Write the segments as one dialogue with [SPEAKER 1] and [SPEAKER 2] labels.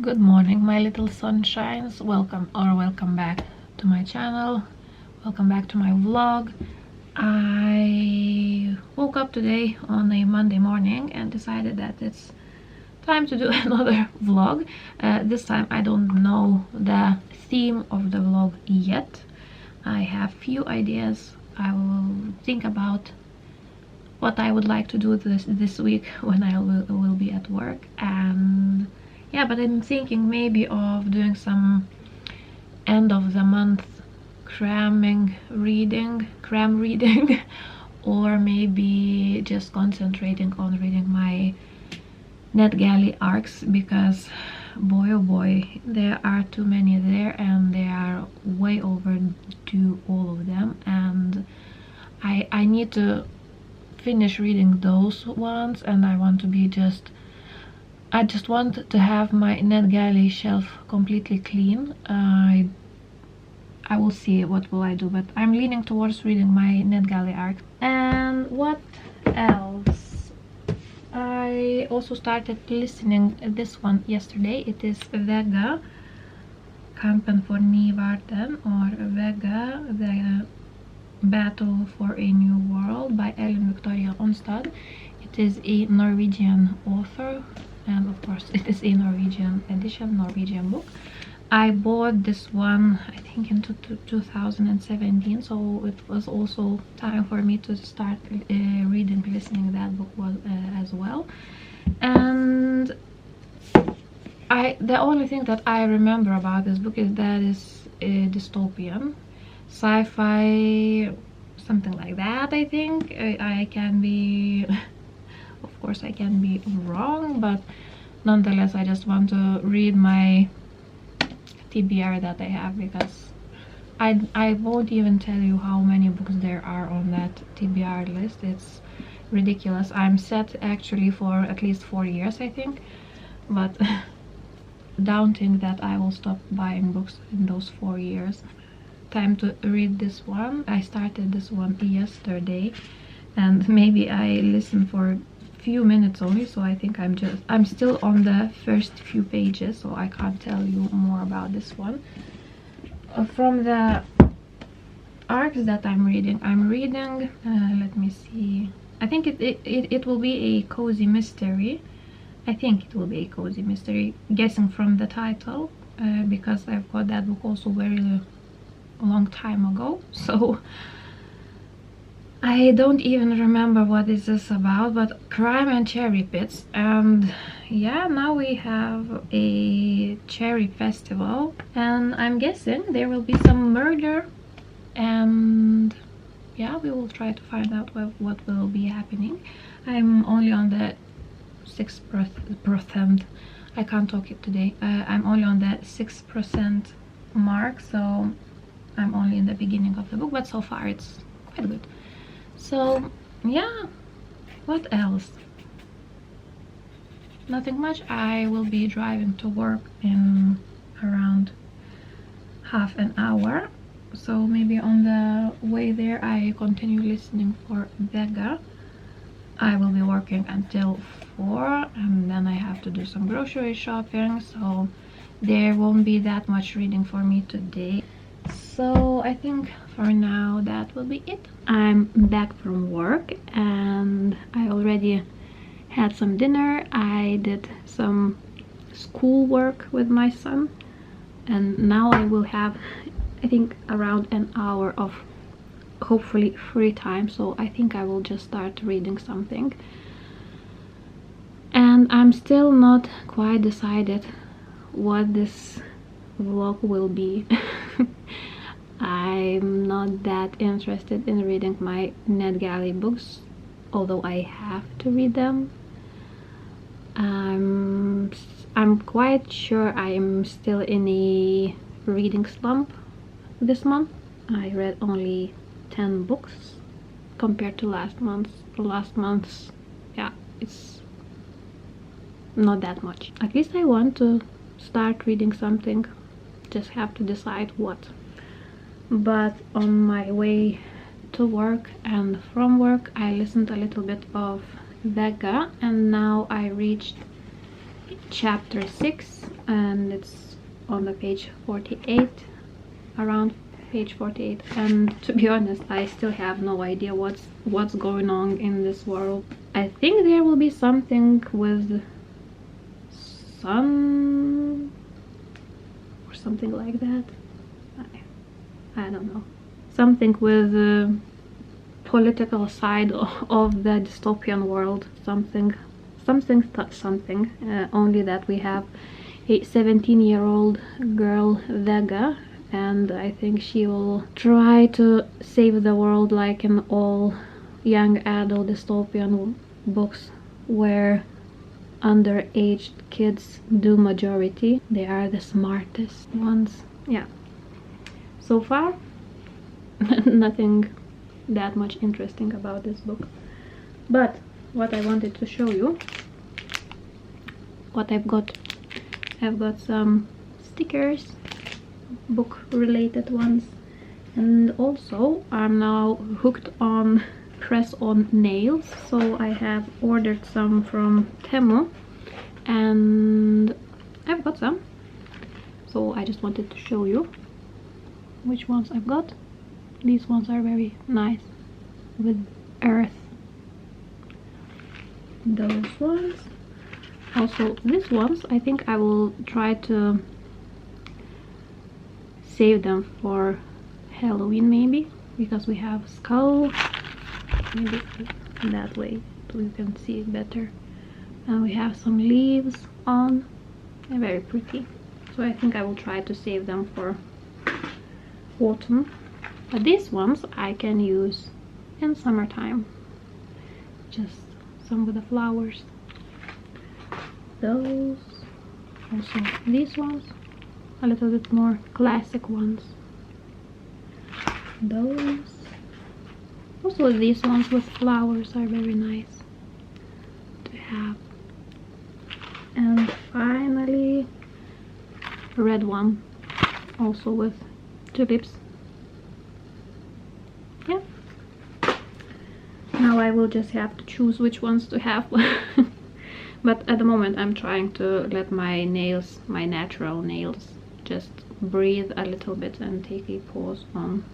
[SPEAKER 1] Good morning, my little sunshines. Welcome back to my channel. Welcome back to my vlog. I woke up today on a Monday morning and decided that it's time to do another vlog. This time I don't know the theme of the vlog yet. I have few ideas. I will think about what I would like to do this week when I will be at work. And yeah, but I'm thinking maybe of doing some end of the month cram reading or maybe just concentrating on reading my NetGalley arcs, because boy oh boy, there are too many there and they are way overdue, all of them, and I need to finish reading those ones, and I just want to have my NetGalley shelf completely clean. I will see what will I do, but I'm leaning towards reading my NetGalley arc. And what else? I also started listening this one yesterday. It is Vega, Kampen for Ny Verden, or Vega, the Battle for a New World by Ellen Victoria Onstad. It is a Norwegian author, and of course it is a Norwegian edition, Norwegian book. I bought this one I think in 2017, so it was also time for me to start listening that book as well. And the only thing that I remember about this book is that it's dystopian, sci-fi, something like that. I think I can be of course I can be wrong, but nonetheless I just want to read my TBR that I have, because I won't even tell you how many books there are on that TBR list. It's ridiculous. I'm set actually for at least 4 years, I think, but doubting that I will stop buying books in those 4 years. Time to read this one. I started this one yesterday and maybe I listened for few minutes only, so I think I'm still on the first few pages, so I can't tell you more about this one. From the arcs that I'm reading, let me see, I think it will be a cozy mystery. I think it will be a cozy mystery, guessing from the title, because I've got that book also very long time ago, so I don't even remember what is this about, but crime and cherry pits. And yeah, now we have a cherry festival, and I'm guessing there will be some murder, and yeah, we will try to find out what will be happening. I'm only on the 6%. I can't talk it today. I'm only on the 6% mark, so I'm only in the beginning of the book, but so far it's quite good. So yeah, what else? Nothing much. I will be driving to work in around half an hour, so maybe on the way there I continue listening for Vega. I will be working until 4, and then I have to do some grocery shopping, so there won't be that much reading for me today. So I think for now that will be it. I'm back from work and I already had some dinner. I did some school work with my son, and now I will have, I think, around an hour of hopefully free time, so I think I will just start reading something. And I'm still not quite decided what this vlog will be. I'm not that interested in reading my NetGalley books, although I have to read them. I'm quite sure I'm still in a reading slump this month. I read only 10 books compared to last month's, yeah, it's not that much. At least I want to start reading something, just have to decide what. But on my way to work and from work I listened a little bit of Vega, and now I reached chapter 6 and it's on the page 48, around page 48, and to be honest, I still have no idea what's going on in this world. I think there will be something with sun or something like that. I don't know, something with the political side of the dystopian world, something, only that we have a 17-year-old girl, Vega, and I think she will try to save the world like in all young adult dystopian books where underage kids do majority. They are the smartest ones. Yeah, so far nothing that much interesting about this book, but what I wanted to show you, what I've got some stickers, book related ones, and also I'm now hooked on press-on nails, so I have ordered some from Temu and I've got some, so I just wanted to show you which ones I've got. These ones are very nice with earth, those ones. Also these ones, I think I will try to save them for Halloween maybe, because we have skull, maybe that way so you can see it better, and we have some leaves on. They're very pretty, so I think I will try to save them for autumn. But these ones I can use in summertime, just some with the flowers. Those, also these ones, a little bit more classic ones. Those, also these ones with flowers are very nice to have. And finally a red one, also with tulips. Yeah, now I will just have to choose which ones to have. But at the moment I'm trying to let my nails, my natural nails, just breathe a little bit and take a pause on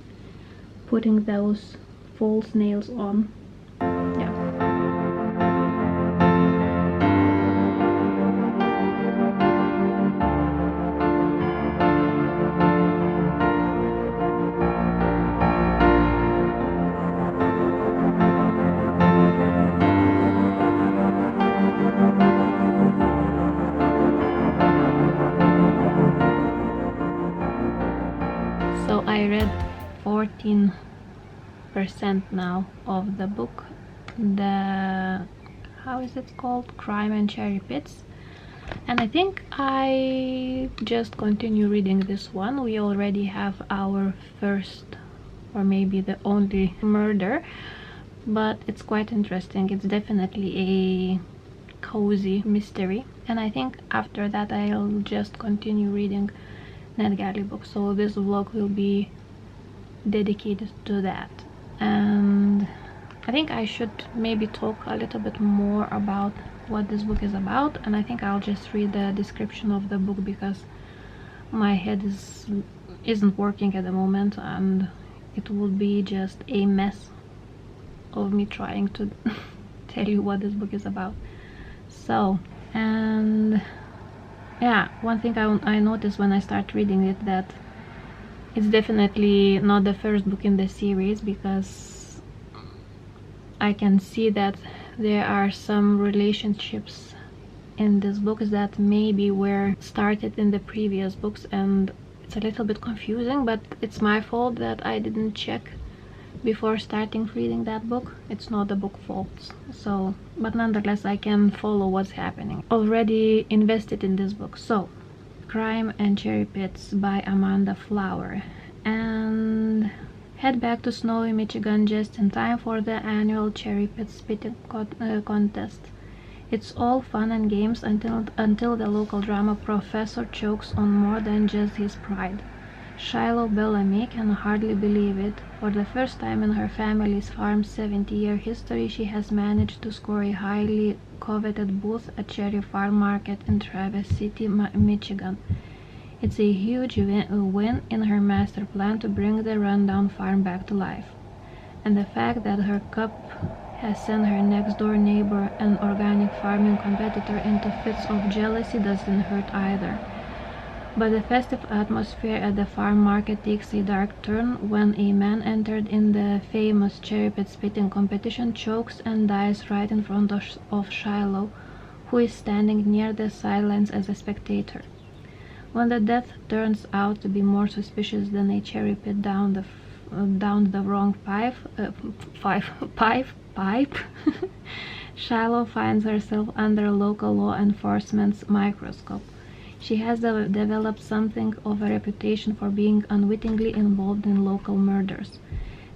[SPEAKER 1] putting those false nails on. Yeah. So I read 14% now of the book, the, how is it called, Crime and Cherry Pits, and I think I just continue reading this one. We already have our first, or maybe the only, murder, but it's quite interesting. It's definitely a cozy mystery, and I think after that I'll just continue reading NetGalley books, so this vlog will be dedicated to that. And I think I should maybe talk a little bit more about what this book is about, and I think I'll just read the description of the book because my head isn't working at the moment, and it would be just a mess of me trying to tell you what this book is about. So, and yeah, one thing I noticed when I start reading it, that it's definitely not the first book in the series, because I can see that there are some relationships in this book that maybe were started in the previous books, and it's a little bit confusing, but it's my fault that I didn't check before starting reading that book. It's not the book fault. So, but nonetheless I can follow what's happening. Already invested in this book. So, Crime and Cherry Pits by Amanda Flower, and head back to snowy Michigan just in time for the annual Cherry Pit spitting contest. It's all fun and games until the local drama professor chokes on more than just his pride. Shiloh Bellamy can hardly believe it. For the first time in her family's farm's 70-year history, she has managed to score a highly coveted booth at Cherry Farm Market in Traverse City, Michigan. It's a huge win in her master plan to bring the rundown farm back to life. And the fact that her cup has sent her next-door neighbor, an organic farming competitor, into fits of jealousy doesn't hurt either. But the festive atmosphere at the farm market takes a dark turn when a man entered in the famous cherry pit spitting competition chokes and dies right in front of Shiloh, who is standing near the sidelines as a spectator. When the death turns out to be more suspicious than a cherry pit down the wrong pipe, Shiloh finds herself under local law enforcement's microscope. She has developed something of a reputation for being unwittingly involved in local murders.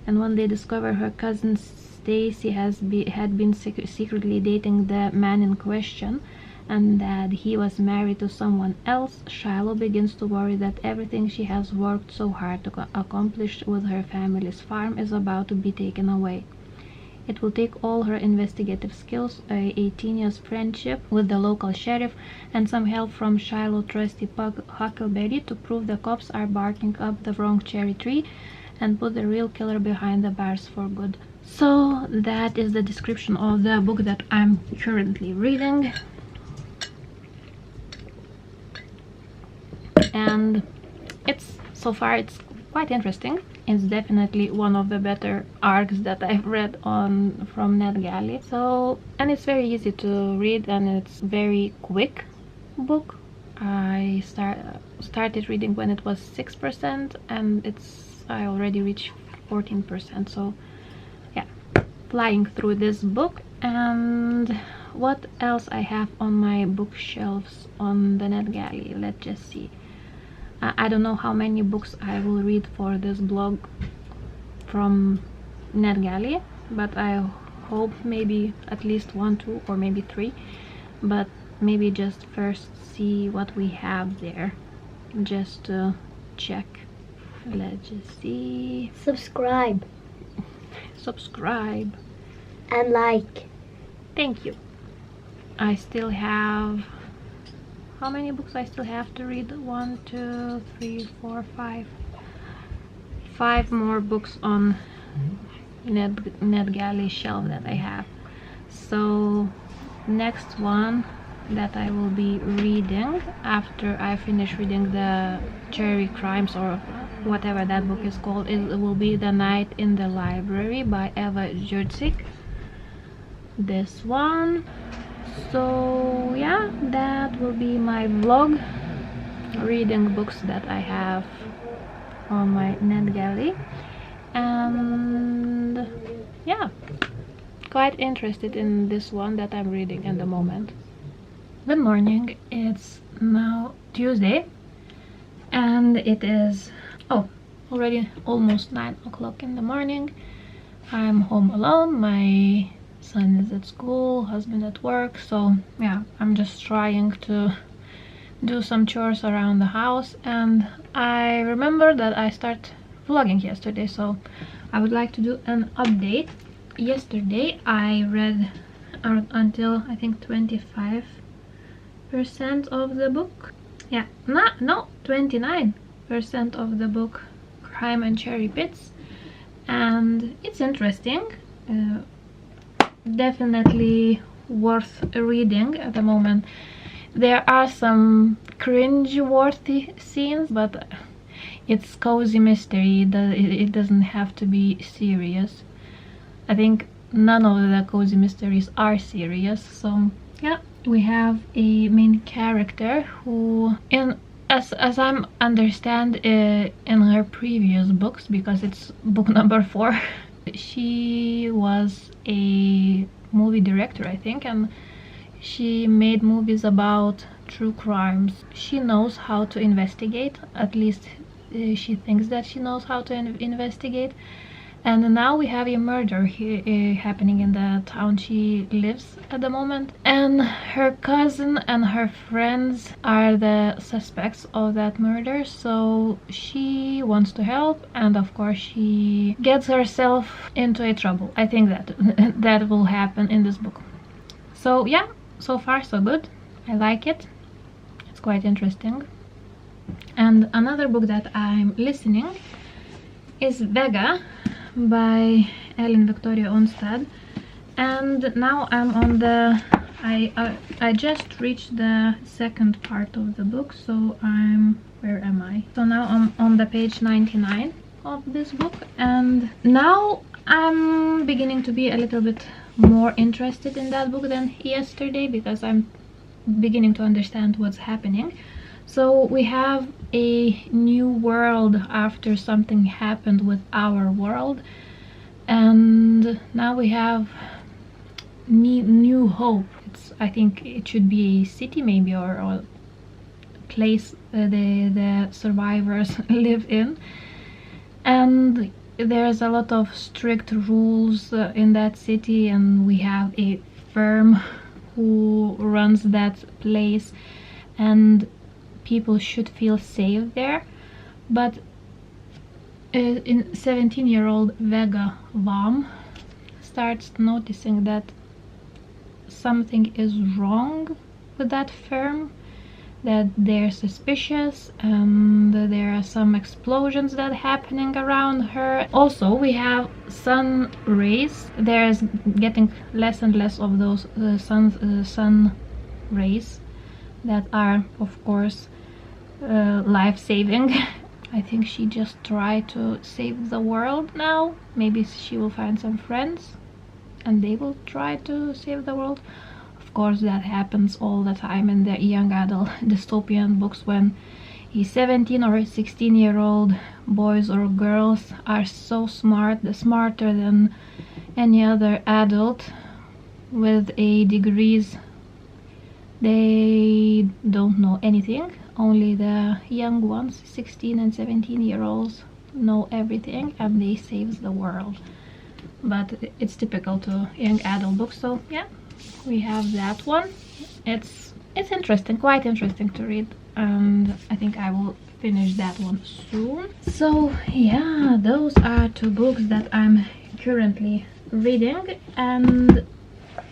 [SPEAKER 1] And when they discover her cousin Stacy had been secretly dating the man in question, and that he was married to someone else, Shiloh begins to worry that everything she has worked so hard to accomplish with her family's farm is about to be taken away. It will take all her investigative skills, a tenuous friendship with the local sheriff, and some help from Shiloh trusty Huckleberry to prove the cops are barking up the wrong cherry tree and put the real killer behind the bars for good. So that is the description of the book that I'm currently reading. And so far it's quite interesting. It's definitely one of the better arcs that I've read from NetGalley. So, and it's very easy to read and it's very quick book. I started reading when it was 6% and I already reached 14%. So yeah, flying through this book. And what else I have on my bookshelves on the NetGalley? Let's just see. I don't know how many books I will read for this blog from NetGalley, but I hope maybe at least 1, 2, or maybe 3. But maybe just first see what we have there, just to check. Let's just see.
[SPEAKER 2] Subscribe and like.
[SPEAKER 1] Thank you. I still have, how many books I still have to read? 1, 2, 3, 4, 5. 5 more books on NetGalley shelf that I have. So next one that I will be reading after I finish reading the Cherry Crimes, or whatever that book is called, it will be The Night in the Library by Eva Jurczyk. This one. So yeah, that will be my vlog, reading books that I have on my NetGalley. And yeah, quite interested in this one that I'm reading at the moment. Good morning, it's now Tuesday and it is already almost 9 o'clock in the morning. I'm home alone, my son is at school, husband at work, so yeah, I'm just trying to do some chores around the house. And I remember that I started vlogging yesterday, so I would like to do an update. Yesterday I read until I think 25% of the book. Yeah, no 29% of the book, Crime and Cherry Pits, and it's interesting. Definitely worth reading at the moment. There are some cringe-worthy scenes, but it's cozy mystery. It doesn't have to be serious. I think none of the cozy mysteries are serious. So yeah, we have a main character who, as I understand in her previous books, because it's book number 4, she was a movie director, I think, and she made movies about true crimes. She knows how to investigate, at least she thinks that she knows how to investigate, and now we have a murder happening in the town she lives at the moment, and her cousin and her friends are the suspects of that murder. So she wants to help, and of course she gets herself into a trouble. I think that that will happen in this book. So yeah, so far so good. I like it. It's quite interesting. And another book that I'm listening is Vega by Ellen Victoria Onstad, and now I'm on the I just reached the second part of the book, so where am I? So now I'm on the page 99 of this book, and now I'm beginning to be a little bit more interested in that book than yesterday, because I'm beginning to understand what's happening. So we have a new world after something happened with our world, and now we have new hope. I think it should be a city maybe, or a place the survivors live in, and there's a lot of strict rules in that city, and we have a firm who runs that place, and people should feel safe there. But in 17-year-old Vega Vam starts noticing that something is wrong with that firm, that they're suspicious, and there are some explosions that are happening around her. Also, we have sun rays. There's getting less and less of those sun rays that are, of course, life-saving. I think she just tried to save the world now. Maybe she will find some friends and they will try to save the world. Of course, that happens all the time in the young adult dystopian books, when a 17 or 16-year-old boys or girls are so smart, smarter than any other adult with a degrees. They don't know anything. Only the young ones, 16 and 17-year-olds, know everything, and they save the world. But it's typical to young adult books. So yeah, we have that one. It's interesting, quite interesting to read, and I think I will finish that one soon. So yeah, those are two books that I'm currently reading, and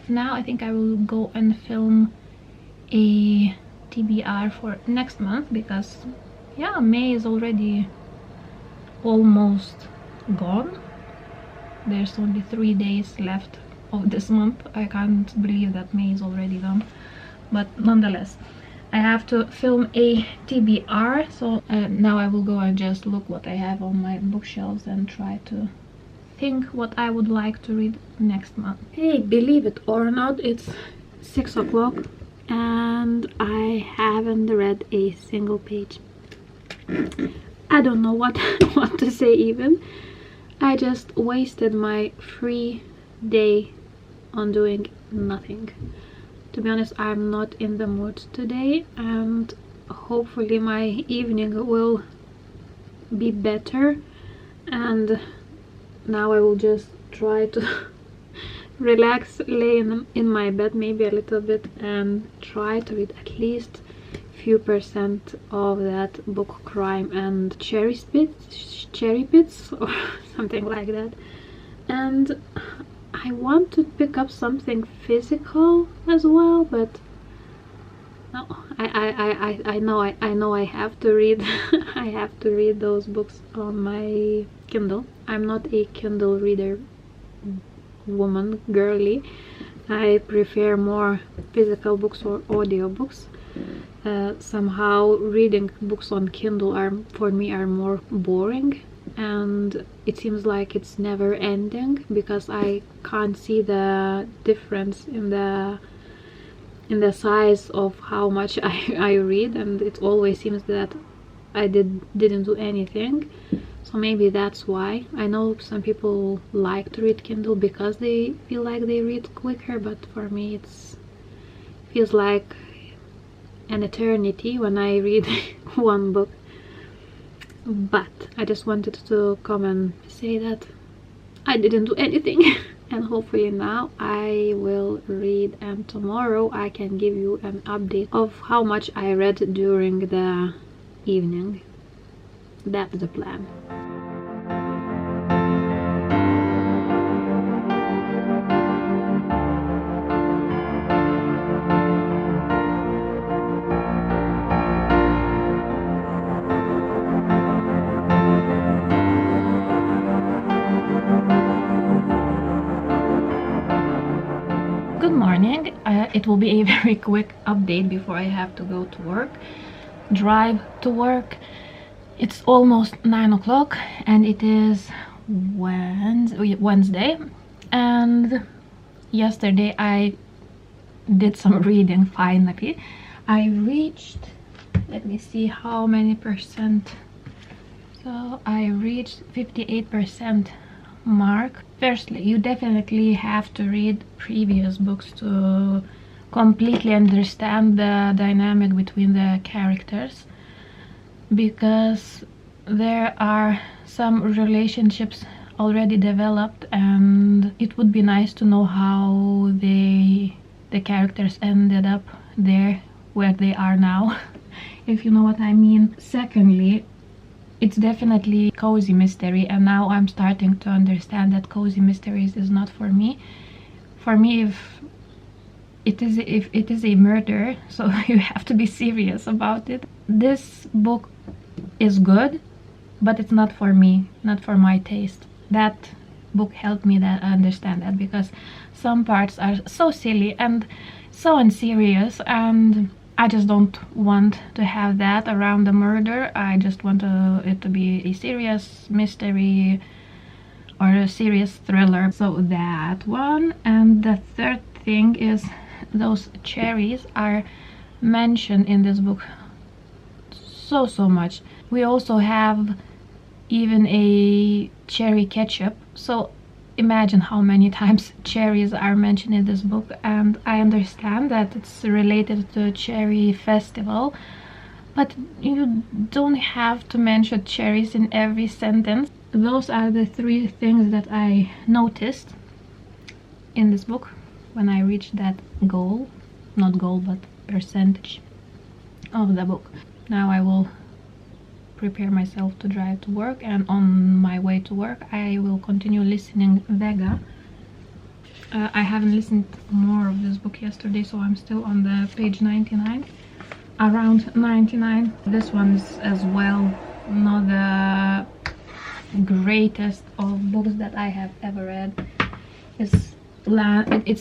[SPEAKER 1] now I think I will go and film a TBR for next month, because yeah, May is already almost gone. There's only 3 days left of this month. I can't believe that May is already gone, but nonetheless I have to film a TBR. So now I will go and just look what I have on my bookshelves and try to think what I would like to read next month. Hey, believe it or not, it's 6 o'clock and I haven't read a single page. I don't know what what to say even. I just wasted my free day on doing nothing. To be honest, I'm not in the mood today, and hopefully my evening will be better, and now I will just try to relax, lay in my bed maybe a little bit, and try to read at least few percent of that book Crime and Cherry Pits or something like that. And I want to pick up something physical as well, but no, I know I have to read I have to read those books on my Kindle. I'm not a Kindle reader woman, girly. I prefer more physical books or audio books. Somehow reading books on Kindle for me are more boring, and it seems like it's never ending because I can't see the difference in the size of how much I read, and it always seems that I didn't do anything. So maybe that's why. I know some people like to read Kindle because they feel like they read quicker, but for me it feels like an eternity when I read one book. But I just wanted to come and say that I didn't do anything. And hopefully now I will read, and tomorrow I can give you an update of how much I read during the evening. That's the plan. Good morning. It will be a very quick update before I have to go to work, drive to work. It's almost 9 o'clock and it is Wednesday, and yesterday I did some reading finally. I reached, let me see how many percent. So I reached 58% mark. Firstly, you definitely have to read previous books to completely understand the dynamic between the characters, because there are some relationships already developed and it would be nice to know how the characters ended up there where they are now. If you know what I mean. Secondly, it's definitely cozy mystery, and now I'm starting to understand that cozy mysteries is not for me. For me, if it is a murder, so you have to be serious about it. This book is good, but it's not for me, not for my taste. That book helped me understand that, because some parts are so silly and so unserious, and I just don't want to have that around the murder. I just want it to be a serious mystery or a serious thriller. So that one. And the third thing is, those cherries are mentioned in this book so much. We also have even a cherry ketchup, so imagine how many times cherries are mentioned in this book. And I understand that it's related to a cherry festival, but you don't have to mention cherries in every sentence. Those are the three things that I noticed in this book when I reached that goal, not goal but percentage of the book. Now I will prepare myself to drive to work, and on my way to work I will continue listening Vega. I haven't listened more of this book yesterday, so I'm still on the page 99, around 99. This one's as well not the greatest of books that I have ever read. It's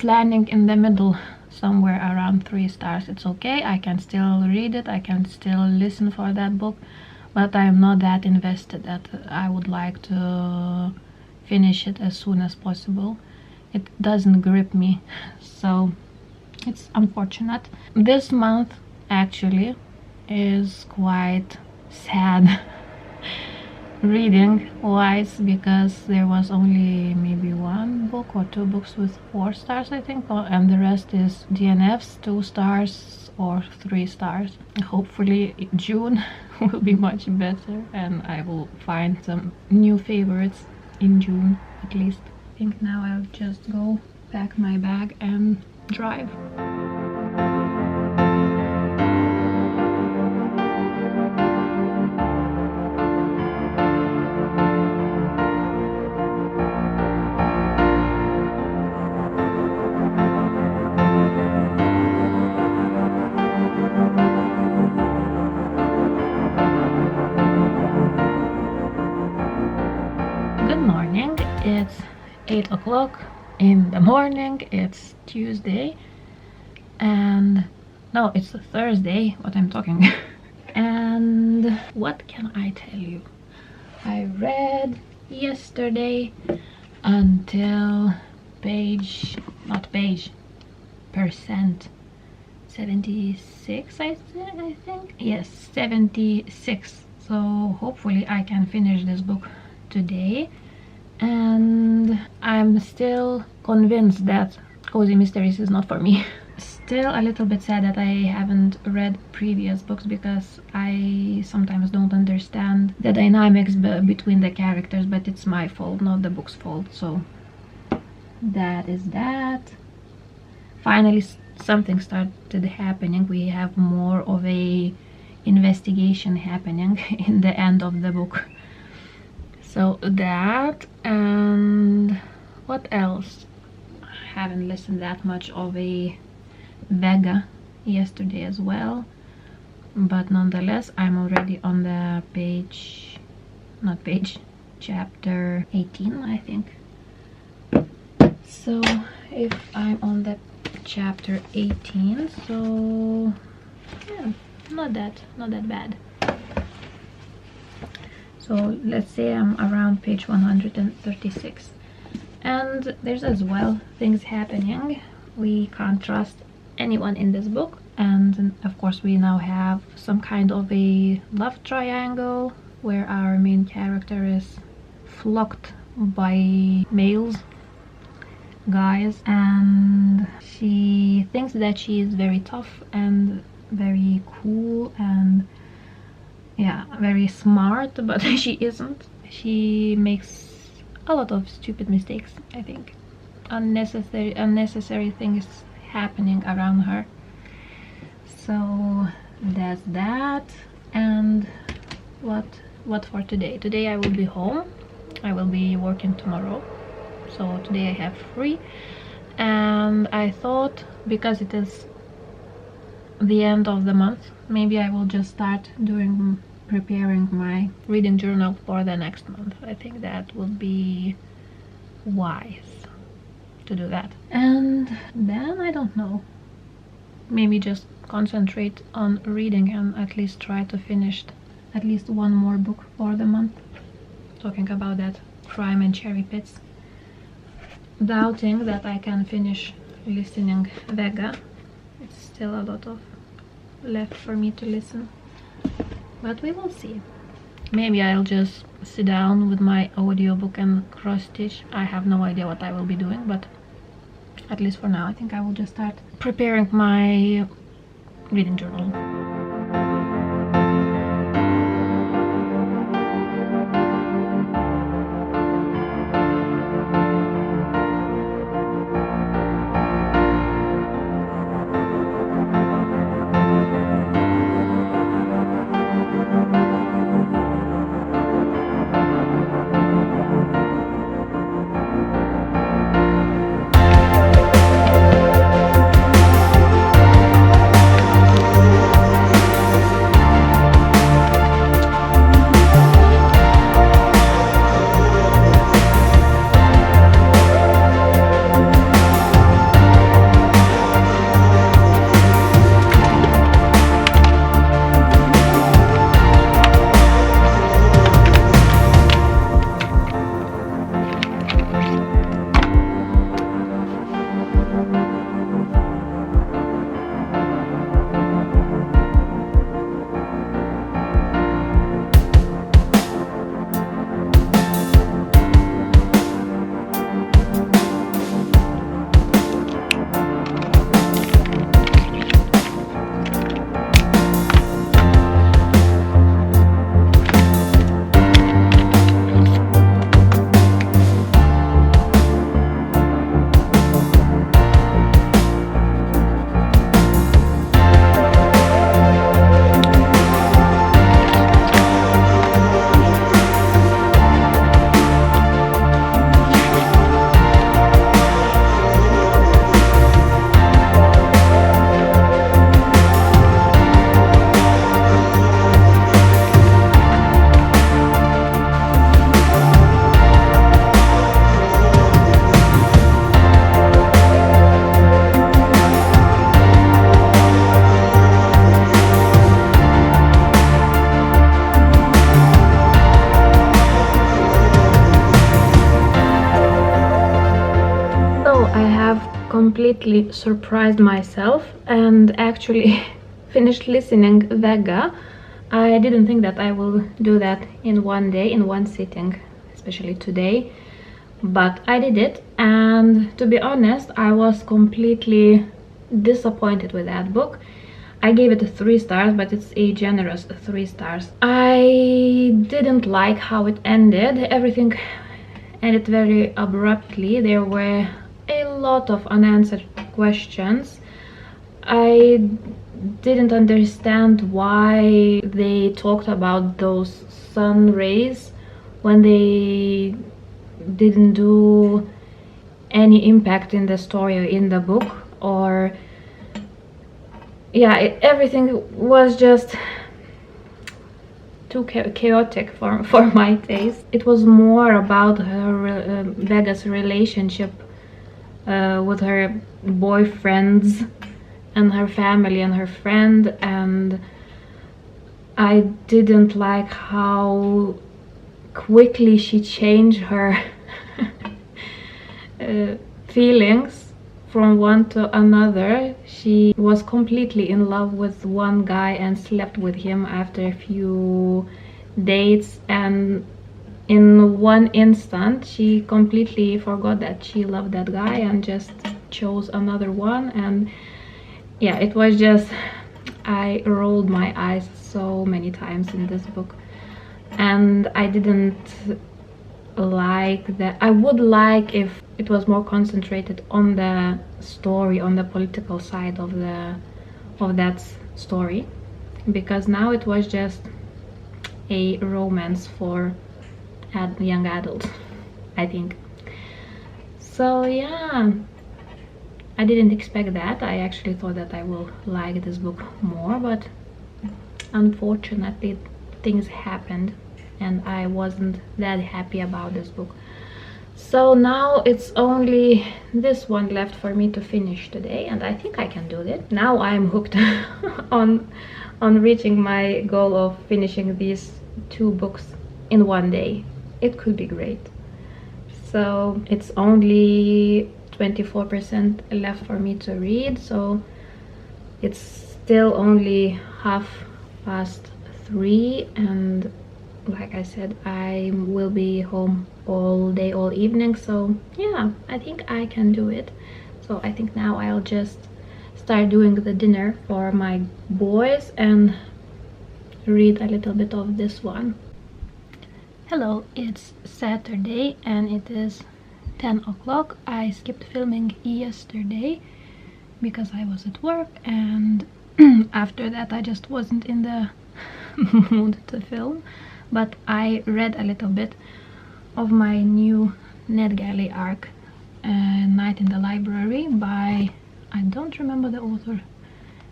[SPEAKER 1] landing in the middle, somewhere around 3 stars. It's okay, I can still read it, I can still listen for that book, but I am not that invested that I would like to finish it as soon as possible. It doesn't grip me, so it's unfortunate. This month actually is quite sad reading wise, because there was only maybe 1 book or 2 books with 4 stars, I think, and the rest is DNFs, 2 stars or 3 stars. Hopefully June will be much better and I will find some new favorites in June at least. I think now I'll just go pack my bag and drive. It's 8 o'clock in the morning. It's Tuesday, and no, it's Thursday, what I'm talking. And what can I tell you? I read yesterday until percent 76, I think. Yes, 76. So hopefully I can finish this book today. And I'm still convinced that cozy mysteries is not for me. still a little bit sad that I haven't read previous books, because I sometimes don't understand the dynamics between the characters, but it's my fault, not the book's fault. So that is that. Finally something started happening. We have more of a investigation happening in the end of the book. So that, and what else? I haven't listened that much of a Vega yesterday as well, but nonetheless I'm already on the chapter 18, I think. So if I'm on the chapter 18, so yeah, not that bad. So let's say I'm around page 136, and there's as well things happening. We can't trust anyone in this book, and of course we now have some kind of a love triangle where our main character is flocked by males, guys, and she thinks that she is very tough and very cool and yeah, very smart, but she isn't. She makes a lot of stupid mistakes, I think. Unnecessary things happening around her. So that's that. And what for today? Today I will be home. I will be working tomorrow, so today I have free. And I thought, because it is the end of the month, maybe I will just start preparing my reading journal for the next month. I think that would be wise to do that. And then I don't know, maybe just concentrate on reading and at least try to finish at least one more book for the month, talking about that Crime and Cherry Pits. Doubting that I can finish listening Vega. It's still a lot of left for me to listen, but we will see. Maybe I'll just sit down with my audiobook and cross stitch. I have no idea what I will be doing, but at least for now I think I will just start preparing my reading journal. Completely surprised myself and actually finished listening Vega. I didn't think that I will do that in one day, in one sitting, especially today, but I did it, and to be honest, I was completely disappointed with that book. I gave it 3 stars, but it's a generous 3 stars. I didn't like how it ended. Everything ended very abruptly. There were a lot of unanswered questions. I didn't understand why they talked about those sun rays when they didn't do any impact in the story or in the book. Or yeah, everything was just too chaotic for my taste. It was more about her Vega's relationship with her boyfriends and her family and her friend, and I didn't like how quickly she changed her feelings from one to another. She was completely in love with one guy and slept with him after a few dates, and in one instant she completely forgot that she loved that guy and just chose another one. And yeah, it was just, I rolled my eyes so many times in this book, and I didn't like that. I would like if it was more concentrated on the story, on the political side of that story, because now it was just a romance for young adults, I think. So yeah, I didn't expect that. I actually thought that I will like this book more, but unfortunately things happened and I wasn't that happy about this book. So now it's only this one left for me to finish today, and I think I can do it. Now I'm hooked on reaching my goal of finishing these 2 books in one day. It could be great. So it's only 24% left for me to read, so it's still only 3:30, and like I said, I will be home all day, all evening. So yeah, I think I can do it. So I think now I'll just start doing the dinner for my boys and read a little bit of this one. Hello, it's Saturday and it is 10 o'clock. I skipped filming yesterday because I was at work, and after that I just wasn't in the mood to film. But I read a little bit of my new NetGalley arc, Night in the Library, by, I don't remember the author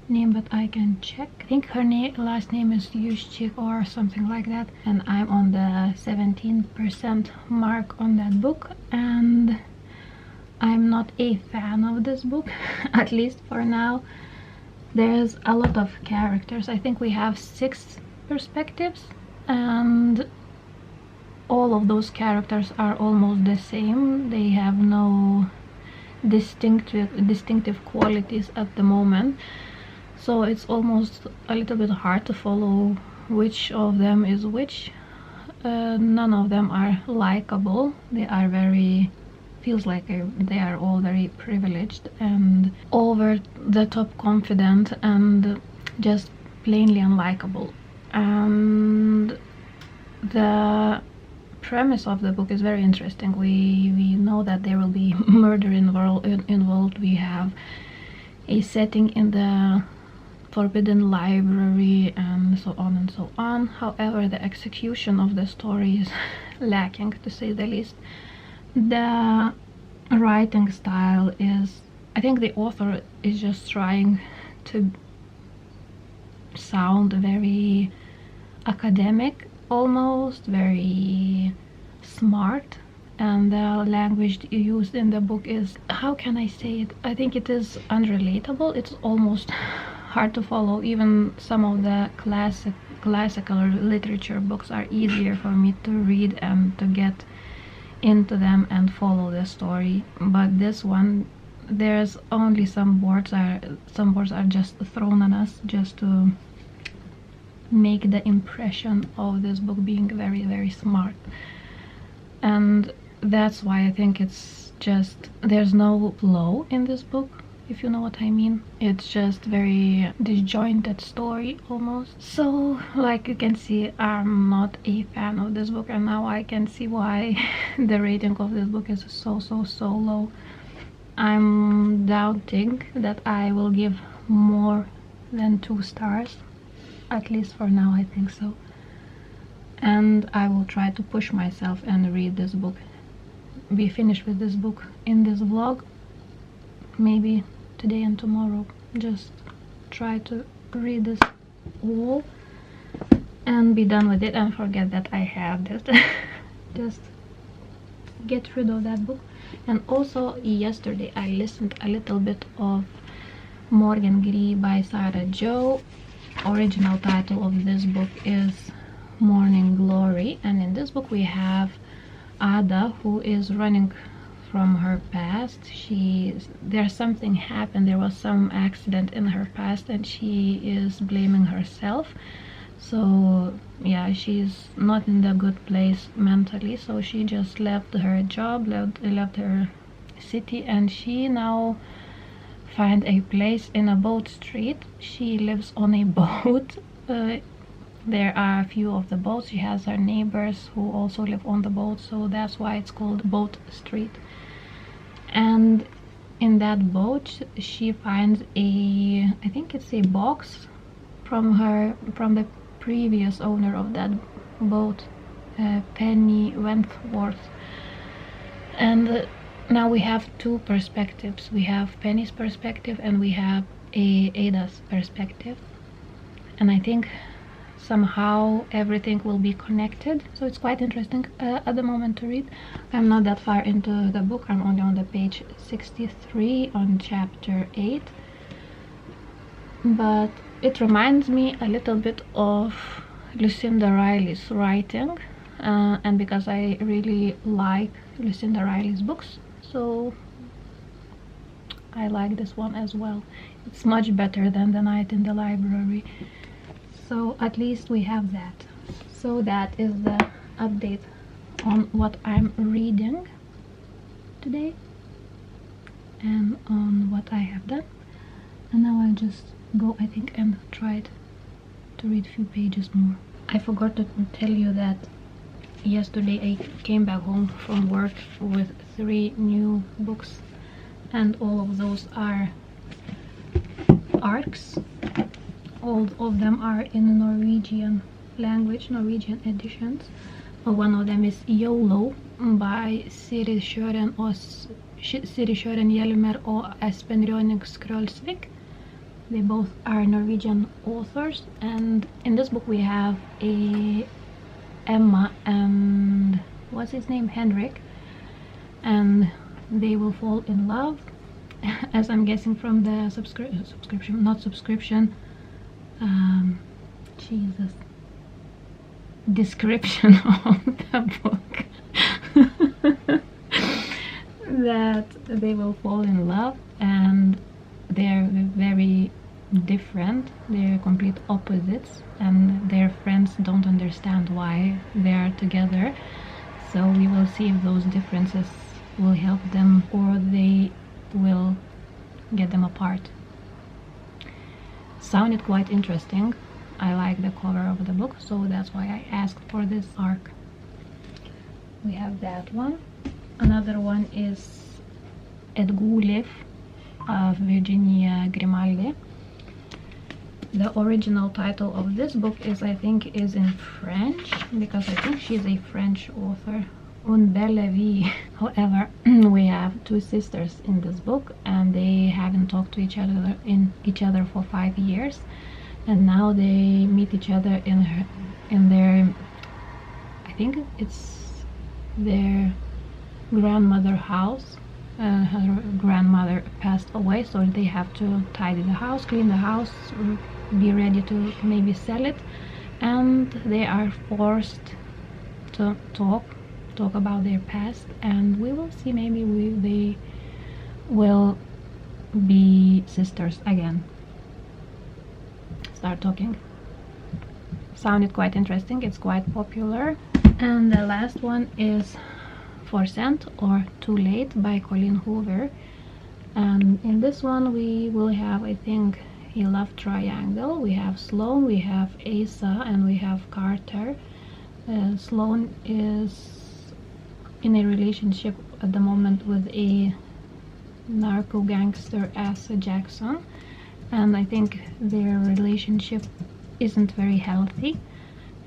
[SPEAKER 1] name, but I can check. I think her last name is Yushchik or something like that, and I'm on the 17% mark on that book, and I'm not a fan of this book, at least for now. There's a lot of characters. I think we have 6 perspectives, and all of those characters are almost the same. They have no distinctive qualities at the moment, so it's almost a little bit hard to follow which of them is which. None of them are likable. They are feels like they are all very privileged and over the top confident and just plainly unlikable. And the premise of the book is very interesting. We know that there will be murder involved. We have a setting in the forbidden library and so on and so on. However, the execution of the story is lacking, to say the least. The writing style is, I think the author is just trying to sound very academic, almost very smart, and the language used in the book is, how can I say it, I think it is unrelatable. It's almost hard to follow. Even some of the classical literature books are easier for me to read and to get into them and follow the story, but this one, there's only some words are just thrown on us just to make the impression of this book being very, very smart. And that's why I think it's just, there's no flow in this book. if you know what I mean. It's just very disjointed story almost. So like you can see, I'm not a fan of this book, and now I can see why the rating of this book is so low. I'm doubting that I will give more than 2 stars, at least for now. I think so, and I will try to push myself and read this book, be finished with this book in this vlog, maybe today and tomorrow. Just try to read this all and be done with it and forget that I have this. Just get rid of that book. And also yesterday I listened a little bit of Morgan Gree by Sarah Jo. Original title of this book is Morning Glory, and in this book we have Ada, who is running from her past. There's something happened, there was some accident in her past, and she is blaming herself. So yeah, she's not in the good place mentally, so she just left her job, left her city, and she now find a place in a boat street. She lives on a boat. There are a few of the boats. She has her neighbors who also live on the boat, so that's why it's called Boat Street. And in that boat she finds I think it's a box from the previous owner of that boat, Penny Wentworth. And now we have 2 perspectives. We have Penny's perspective and we have Ada's perspective, and I think somehow everything will be connected, so it's quite interesting at the moment to read. I'm not that far into the book. I'm only on the page 63 on chapter 8, but it reminds me a little bit of Lucinda Riley's writing, and because I really like Lucinda Riley's books, so I like this one as well. It's much better than The Night in the Library. So at least we have that. So that is the update on what I'm reading today and on what I have done. And now I'll just go, I think, and try to read a few pages more. I forgot to tell you that yesterday I came back home from work with 3 new books, and all of those are arcs. All of them are in Norwegian language, Norwegian editions. One of them is YOLO by Siri Sjøren Hjelmer og Espen Rønning Skrølsvik. They both are Norwegian authors, and in this book we have Emma and what's his name, Henrik, and they will fall in love, as I'm guessing from the description of the book. That they will fall in love, and they're very different, they're complete opposites, and their friends don't understand why they are together. So we will see if those differences will help them or they will get them apart. Sounded quite interesting. I like the cover of the book, so that's why I asked for this arc. We have that one. Another one is Et god liv of Virginia Grimaldi. The original title of this book is, I think, is in French, because I think she's a French author. Une belle vie. However, we have 2 sisters in this book, and they haven't talked to each other for 5 years, and now they meet each other in their, I think it's their grandmother house. Her grandmother passed away, so they have to tidy the house, clean the house, be ready to maybe sell it, and they are forced to talk about their past, and we will see, maybe they will be sisters again, start talking. Sounded quite interesting, it's quite popular. And the last one is For Sent or Too Late by Colleen Hoover. And in this one we will have, I think, a love triangle. We have Sloane, we have Asa, and we have Carter. Sloane is in a relationship at the moment with a narco gangster Asa Jackson, and I think their relationship isn't very healthy,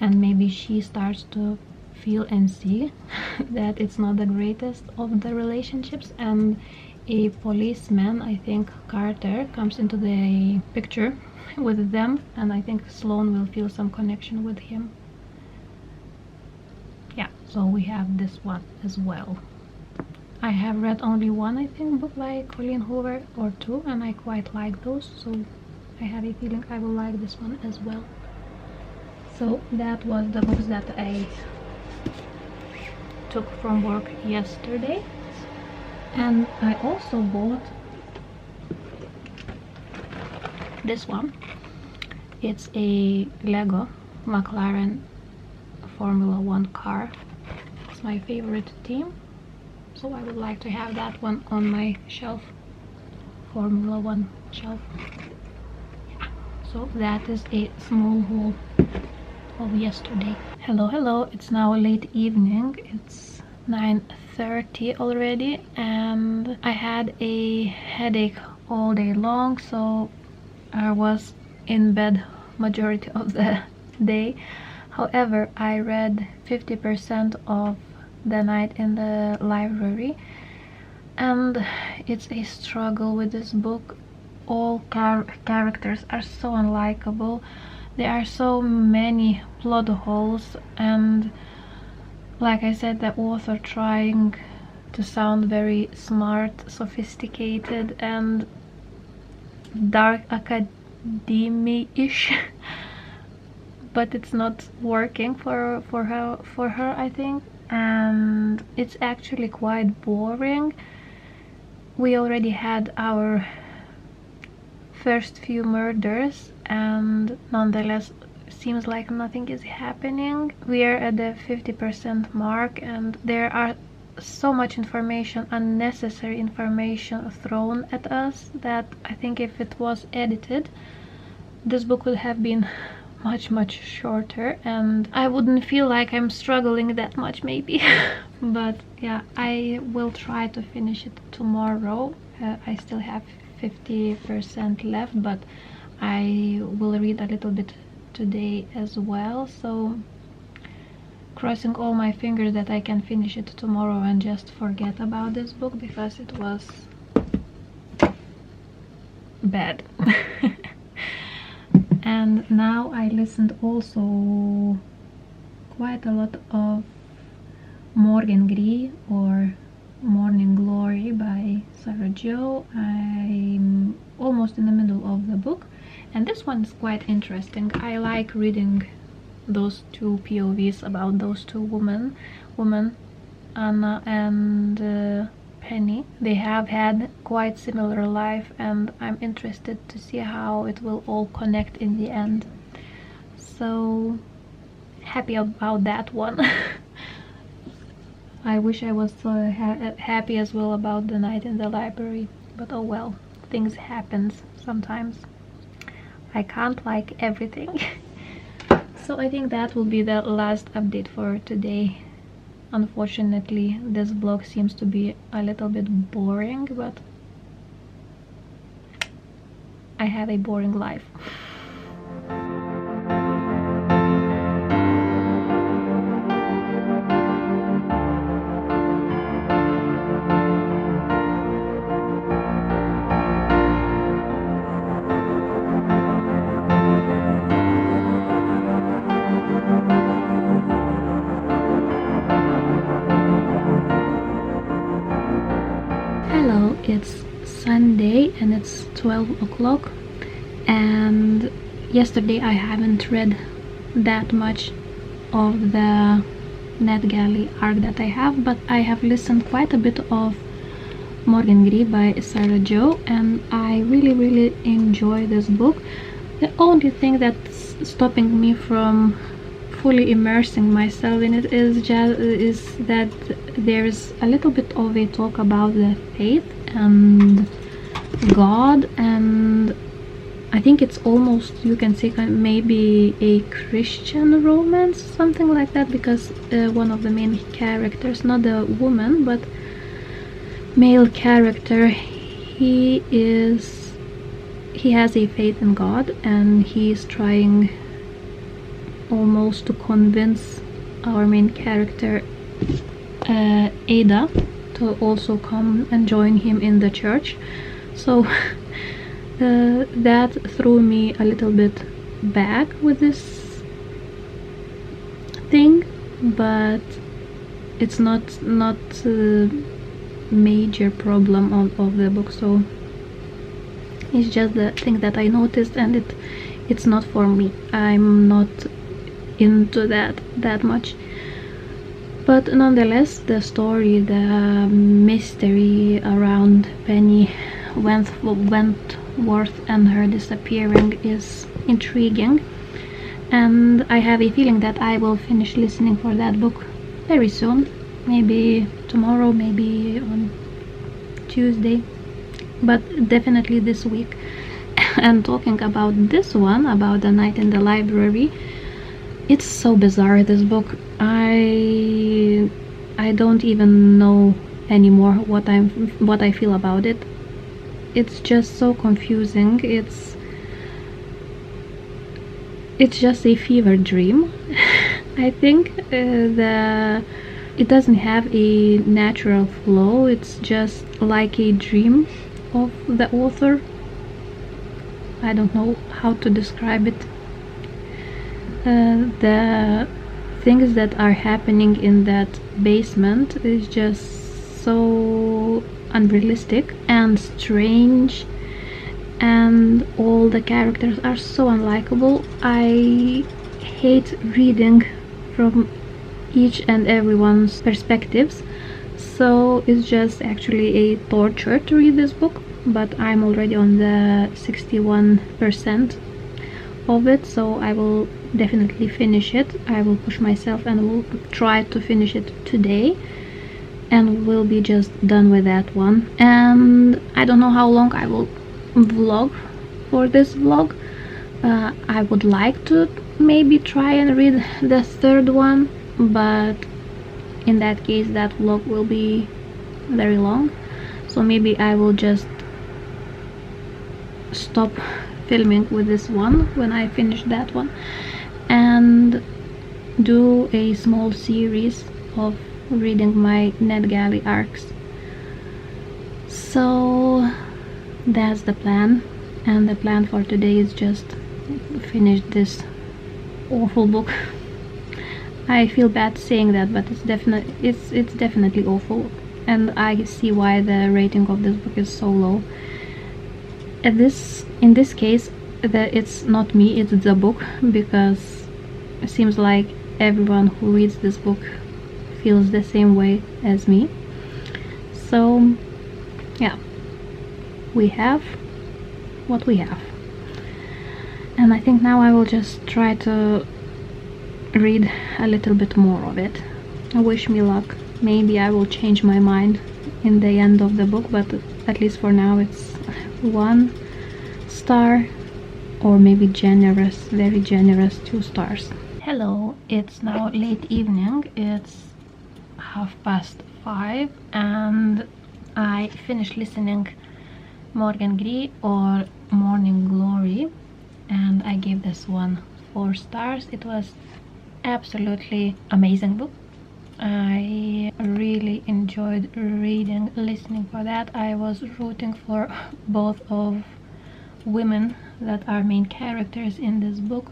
[SPEAKER 1] and maybe she starts to feel and see that it's not the greatest of the relationships, and a policeman, I think Carter, comes into the picture with them, and I think Sloane will feel some connection with him. Yeah, so we have this one as well. I have read only one, I think, book by Colleen Hoover, or two, and I quite like those, so I have a feeling I will like this one as well. So that was the books that I took from work yesterday. And I also bought this one. It's a Lego McLaren Formula 1 car. It's my favorite team, so I would like to have that one on my shelf, Formula 1 shelf. Yeah. So that is a small haul of yesterday. Hello, it's now late evening. It's 9:30 already, and I had a headache all day long, so I was in bed majority of the day. However, I read 50% of the night in the library, and it's a struggle with this book. All characters are so unlikable. There are so many plot holes, and like I said, the author trying to sound very smart, sophisticated, and dark academy-ish, but it's not working for her, I think, and it's actually quite boring. We already had our first few murders, and nonetheless seems like nothing is happening. We are at the 50% mark, and there are so much information, unnecessary information thrown at us, that I think if it was edited, this book would have been much shorter, and I wouldn't feel like I'm struggling that much, maybe. But yeah, I will try to finish it tomorrow. I still have 50% left, but I will read a little bit today as well, so crossing all my fingers that I can finish it tomorrow and just forget about this book, because it was bad. And now I listened also quite a lot of Morgan Gree, or Morning Glory by Sarah Jo. I'm almost in the middle of the book, and this one is quite interesting. I like reading those two POVs about those two women, Anna and Penny. They have had quite similar life, and I'm interested to see how it will all connect in the end. So happy about that one. I wish I was happy as well about the night in the library, but oh well, things happen sometimes. I can't like everything. So I think that will be the last update for today. Unfortunately, this vlog seems to be a little bit boring, but I have a boring life. Hello, it's Sunday and it's 12 o'clock, and yesterday I haven't read that much of the NetGalley arc that I have, but I have listened quite a bit of Morgan Gree by Sarah Jo, and I really enjoy this book. The only thing that's stopping me from fully immersing myself in it is that there's a little bit of a talk about the faith, and God, and I think it's almost, you can say, maybe a Christian romance, something like that, because one of the main characters, not a woman but male character, he has a faith in God, and he's trying almost to convince our main character, Ada, to also come and join him in the church. So that threw me a little bit back with this thing, but it's not a major problem of the book. So it's just the thing that I noticed, and it's not for me. I'm not into that much. But nonetheless, the story, the mystery around Penny Wentworth and her disappearing is intriguing, and I have a feeling that I will finish listening for that book very soon, maybe tomorrow, maybe on Tuesday, but definitely this week. And talking about this one, about The Night in the Library, it's so bizarre, this book. I don't even know anymore what I feel about it. It's just so confusing. It's just a fever dream. I think it doesn't have a natural flow. It's just like a dream of the author. I don't know how to describe it. The things that are happening in that basement is just so unrealistic and strange, and all the characters are so unlikable. I hate reading from each and everyone's perspectives, so it's just actually a torture to read this book, but I'm already on the 61% of it, so I will definitely finish it. I will push myself and will try to finish it today, and we'll be just done with that one. And I don't know how long I will vlog for this vlog. I would like to maybe try and read the third one, but in that case that vlog will be very long, so maybe I will just stop filming with this one when I finish that one, and do a small series of reading my NetGalley arcs. So that's the plan, and the plan for today is just finish this awful book. I feel bad saying that, but it's definitely awful, and I see why the rating of this book is so low. In this case, it's not me, it's the book, because it seems like everyone who reads this book feels the same way as me. So yeah, we have what we have, and I think now I will just try to read a little bit more of it. Wish me luck. Maybe I will change my mind in the end of the book, but at least for now it's 1 star, or maybe generous, very generous 2 stars. Hello, it's now late evening. It's 5:30, and I finished listening Morgan Gree, or Morning Glory, and I gave this one 4 stars. It was absolutely amazing book. I really enjoyed listening for that. I was rooting for both of women that are main characters in this book.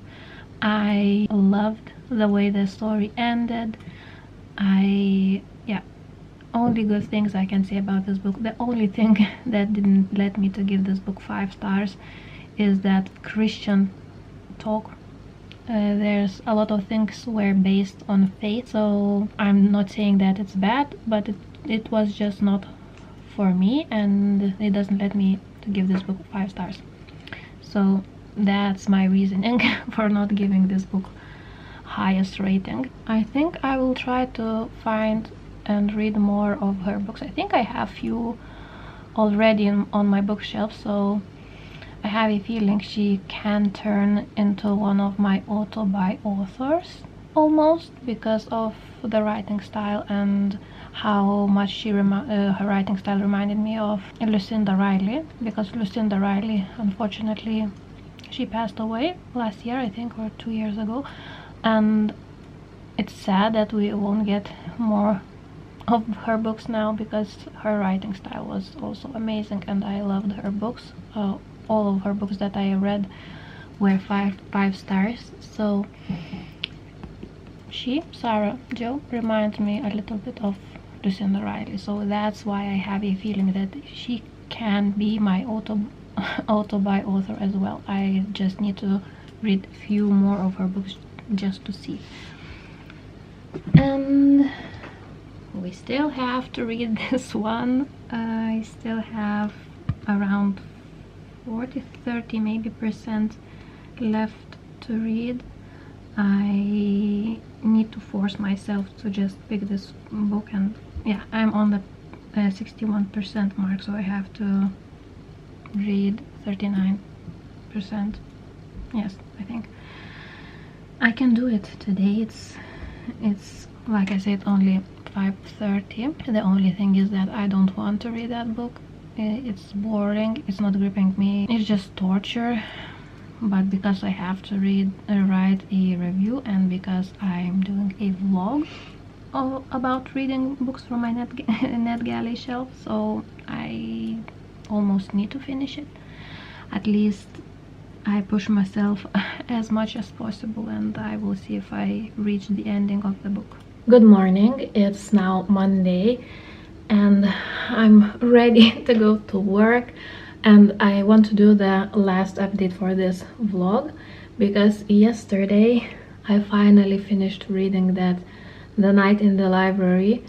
[SPEAKER 1] I loved the way the story ended. Only good things I can say about this book. The only thing that didn't let me to give this book 5 stars is that Christian talk. There's a lot of things were based on faith, so I'm not saying that it's bad, but it was just not for me, and it doesn't let me to give this book 5 stars. So that's my reasoning for not giving this book highest rating. I think I will try to find and read more of her books. I think I have few already on my bookshelf, so I have a feeling she can turn into one of my auto-buy authors almost, because of the writing style and how much her writing style reminded me of Lucinda Riley, because Lucinda Riley, unfortunately, she passed away last year, I think, or 2 years ago, and it's sad that we won't get more of her books now, because her writing style was also amazing and I loved her books. All of her books that I read were five stars. So Sarah Jo, reminds me a little bit of Lucinda Riley, so that's why I have a feeling that she can be my auto-buy author as well. I just need to read a few more of her books just to see. And we still have to read this one. I still have around 40-30 maybe percent left to read. I need to force myself to just pick this book, and yeah, I'm on the 61% mark, so I have to read 39%. Yes, I think I can do it today. It's like I said, only 5:30. The only thing is that I don't want to read that book. It's boring, it's not gripping me, it's just torture. But because I have to write a review, and because I'm doing a vlog about reading books from my NetGalley shelf, so I almost need to finish it. At least I push myself as much as possible, and I will see if I reach the ending of the book. Good morning, it's now Monday and I'm ready to go to work, and I want to do the last update for this vlog because yesterday I finally finished reading that The Night in the Library.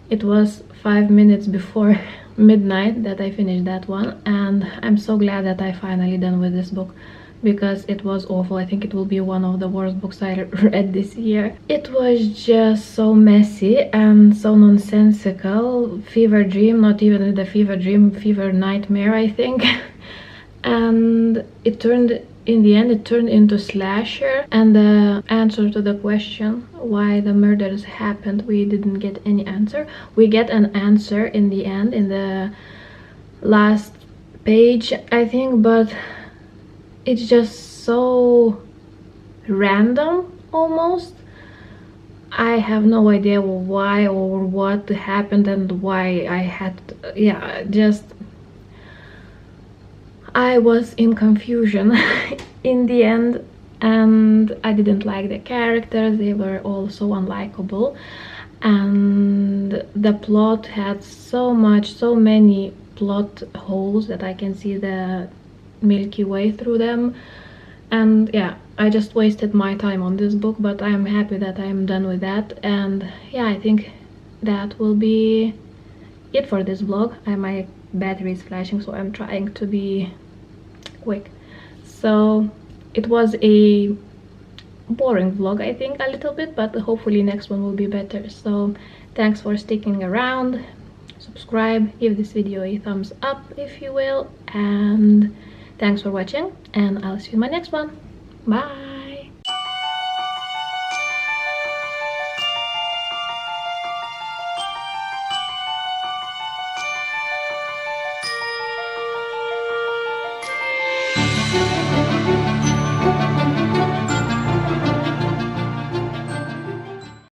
[SPEAKER 1] It was 5 minutes before midnight that I finished that one, and I'm so glad that I finally done with this book because it was awful. I think it will be one of the worst books I read this year. It was just so messy and so nonsensical. Fever dream, not even the fever dream, fever nightmare, I think. And in the end it turned into slasher, and the answer to the question why the murders happened, we didn't get any answer. We get an answer in the end, in the last page, I think, but it's just so random almost. I have no idea why or what happened and why I had I was in confusion in the end, and I didn't like the characters. They were all so unlikable, and the plot had so many plot holes that I can see the Milky Way through them. And yeah, I just wasted my time on this book, but I'm happy that I'm done with that. And yeah, I think that will be it for this vlog. My battery is flashing, so I'm trying to be quick. So it was a boring vlog, I think, a little bit, but hopefully next one will be better. So thanks for sticking around. Subscribe, give this video a thumbs up if you will, and thanks for watching, and I'll see you in my next one. Bye!